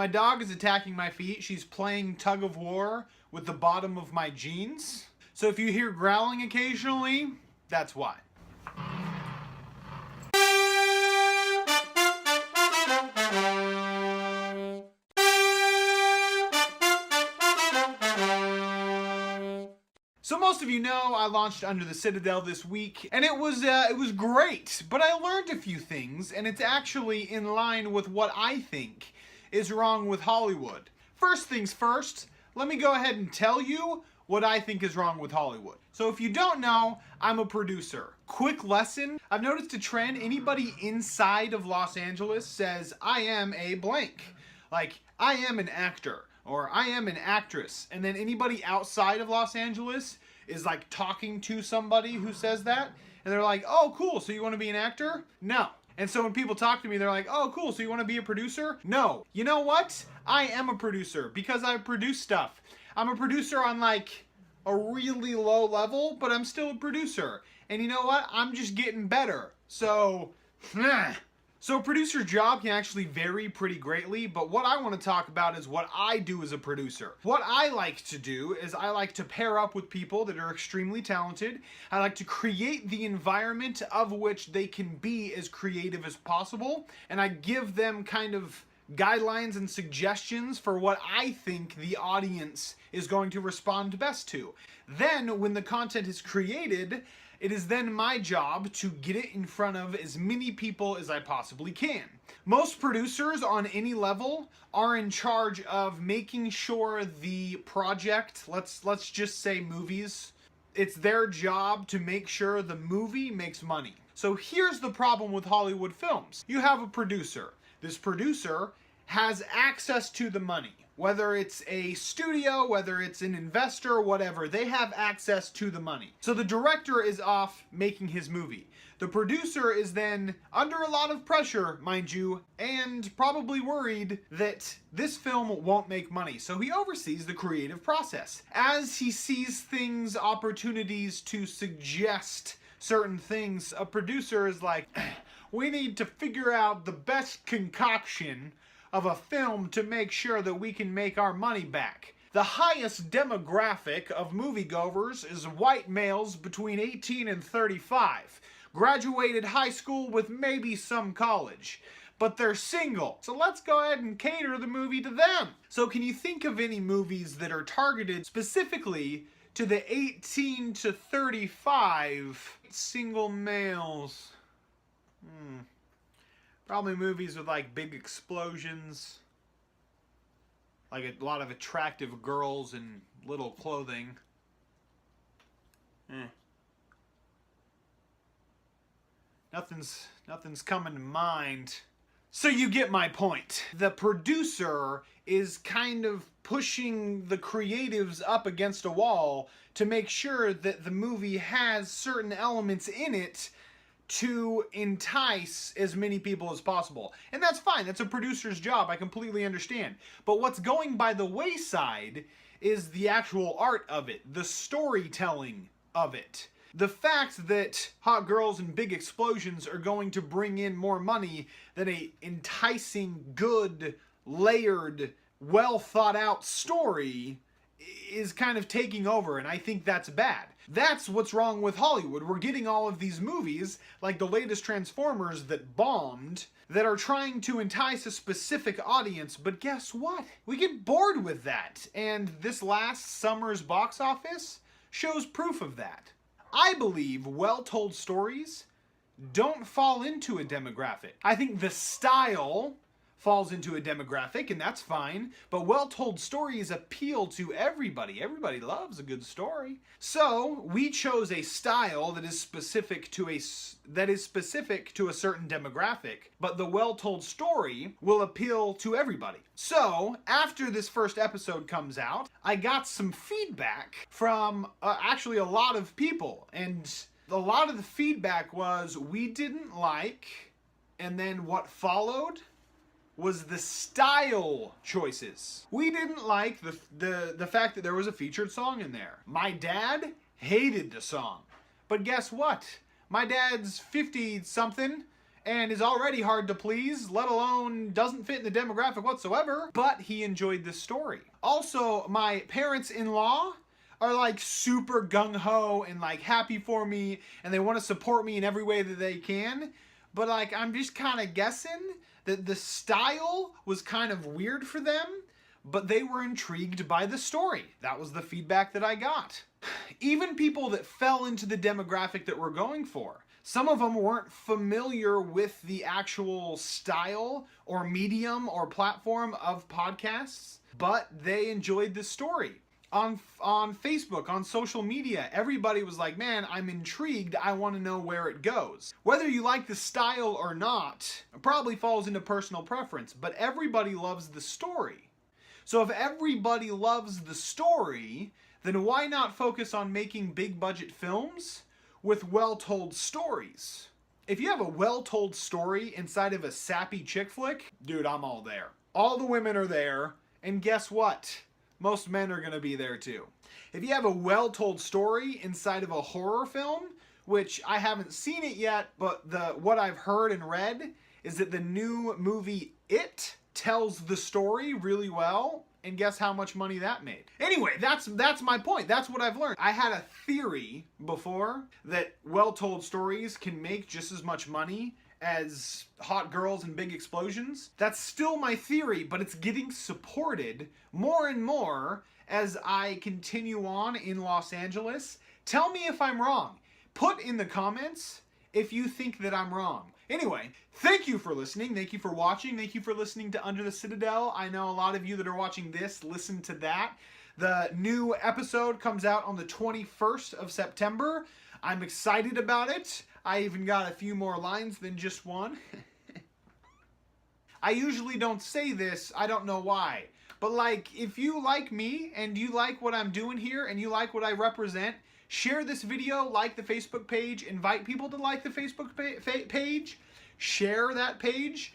My dog is attacking my feet. She's playing tug of war with the bottom of my jeans. So if you hear growling occasionally, that's why. So most of you know I launched Under the Citadel this week, and it was great, but I learned a few things, and it's actually in line with what I think is wrong with Hollywood. First things first, let me go ahead and tell you what I think is wrong with Hollywood. So if you don't know, I'm a producer. Quick lesson, I've noticed a trend. Anybody inside of Los Angeles says, I am a blank. Like, I am an actor, or I am an actress. And then anybody outside of Los Angeles is like talking to somebody who says that. And they're like, oh, cool, so you want to be an actor? No. And so when people talk to me, they're like, oh, cool, so you want to be a producer? No. You know what? I am a producer because I produce stuff. I'm a producer on like a really low level, but I'm still a producer. And you know what? I'm just getting better. So, So a producer's job can actually vary pretty greatly, but what I want to talk about is what I do as a producer. What I like to do is I like to pair up with people that are extremely talented. I like to create the environment of which they can be as creative as possible, and I give them kind of guidelines and suggestions for what I think the audience is going to respond best to. Then, when the content is created, it is then my job to get it in front of as many people as I possibly can. Most producers on any level are in charge of making sure the project, let's just say movies, it's their job to make sure the movie makes money. So here's the problem with Hollywood films. You have a producer. This producer has access to the money. Whether it's a studio, whether it's an investor, whatever, they have access to the money. So the director is off making his movie. The producer is then under a lot of pressure, mind you, and probably worried that this film won't make money. So he oversees the creative process. As he sees things, opportunities to suggest certain things, a producer is like, we need to figure out the best concoction of a film to make sure that we can make our money back. The highest demographic of moviegoers is white males between 18 and 35. Graduated high school with maybe some college. But they're single. So let's go ahead and cater the movie to them. So can you think of any movies that are targeted specifically to the 18 to 35 single males? Probably movies with like big explosions, like a lot of attractive girls in little clothing. Nothing's coming to mind. So you get my point. The producer is kind of pushing the creatives up against a wall to make sure that the movie has certain elements in it to entice as many people as possible. And that's fine, that's a producer's job, I completely understand. But what's going by the wayside is the actual art of it, the storytelling of it. The fact that hot girls and big explosions are going to bring in more money than a enticing, good, layered, well thought out story is kind of taking over, and I think that's bad. That's what's wrong with Hollywood. We're getting all of these movies, like the latest Transformers that bombed, that are trying to entice a specific audience, but guess what? We get bored with that, and this last summer's box office shows proof of that. I believe well-told stories don't fall into a demographic. I think the style falls into a demographic, and that's fine, but well-told stories appeal to everybody. Everybody loves a good story. So we chose a style that is specific to a certain demographic, but the well-told story will appeal to everybody. So after this first episode comes out, I got some feedback from actually a lot of people, and a lot of the feedback was we didn't like, and then what followed was the style choices. We didn't like the fact that there was a featured song in there. My dad hated the song. But guess what? My dad's 50-something, and is already hard to please, let alone doesn't fit in the demographic whatsoever, but he enjoyed this story. Also, my parents-in-law are like super gung-ho and like happy for me, and they want to support me in every way that they can, but like I'm just kind of guessing that the style was kind of weird for them, but they were intrigued by the story. That was the feedback that I got. Even people that fell into the demographic that we're going for, some of them weren't familiar with the actual style or medium or platform of podcasts, but they enjoyed the story. On Facebook, on social media, everybody was like, man, I'm intrigued. I want to know where it goes. Whether you like the style or not, it probably falls into personal preference, but everybody loves the story. So if everybody loves the story, then why not focus on making big budget films with well-told stories? If you have a well-told story inside of a sappy chick flick, dude, I'm all there. All the women are there, and guess what? Most men are going to be there too. If you have a well-told story inside of a horror film, which I haven't seen it yet, but what I've heard and read is that the new movie It tells the story really well, and guess how much money that made? Anyway, that's my point. That's what I've learned. I had a theory before that well-told stories can make just as much money as hot girls and big explosions. That's still my theory, but it's getting supported more and more as I continue on in Los Angeles. Tell me if I'm wrong. Put in the comments if you think that I'm wrong. Anyway, thank you for listening. Thank you for watching. Thank you for listening to Under the Citadel. I know a lot of you that are watching this listen to that. The new episode comes out on the 21st of September. I'm excited about it. I even got a few more lines than just one. I usually don't say this. I don't know why. But like, if you like me and you like what I'm doing here and you like what I represent, share this video, like the Facebook page, invite people to like the Facebook page, share that page,